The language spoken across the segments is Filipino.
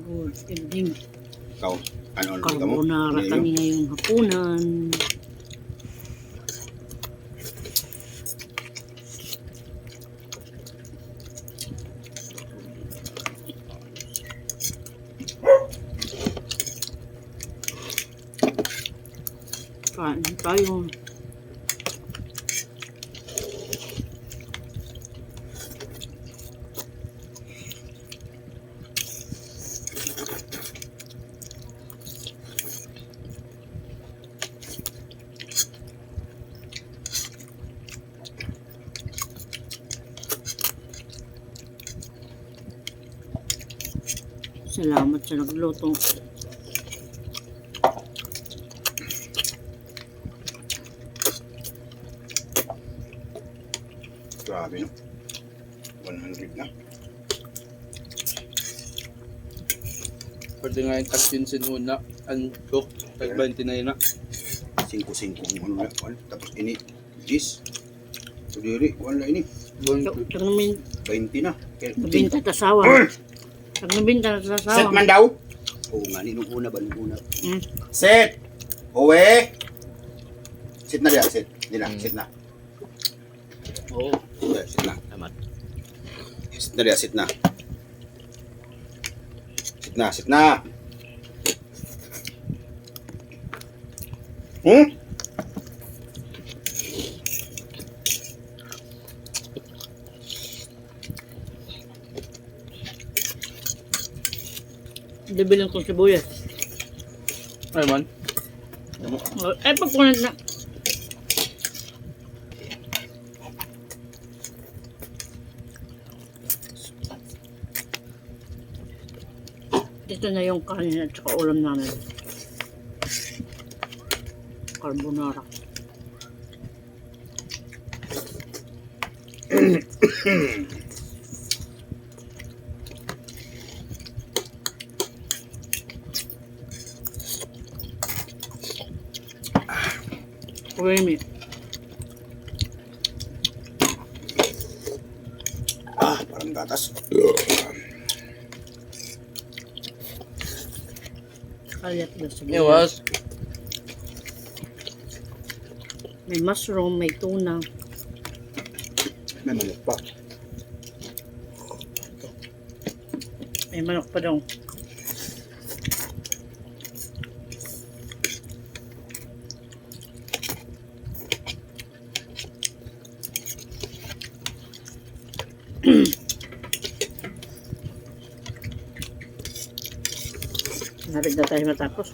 Good evening. Ikaw, ano luto mo? Carbonara kami ngayong hapunan. Kain tayo. Salamat sa nagluto. Grabe no? 100 na. Pwede nga yung tag-15 una. Ang cook, tag-29 na. 5-5 kung ano na. Tapos ini, Gis. Sudiri, wala ini. Tag namin 20 na. nabinta tasawa. Tag nabinta Set tasawa. man daw. Oo nga, ninong una ba? Nung una. Set! Uwe! Sit na diyan, sit. Hindi na, sit na. Oo. Okay, sit na. Tama. Sit na diyan, sit na. Sit na, sit na. Dibilin kong sibuyas. Ay man. Ay, pagpunod na. Ito na yung kanin at saka ulam namin. Carbonara. Creamy. Parang gatas. Kalat na sibuyas. Iwas. May mushroom, may tuna. May manok pa. May manok pa daw. Lapit na tayo matapos.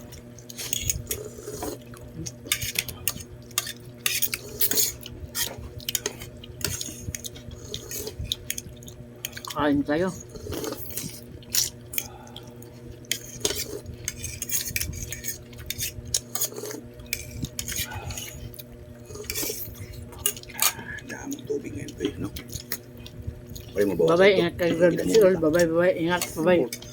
Kain tayo. Damang tubig ngayon pa no? Pwede mo bawasan Bye-bye, to. ingat kayo. Bye-bye, ingat. Bye-bye.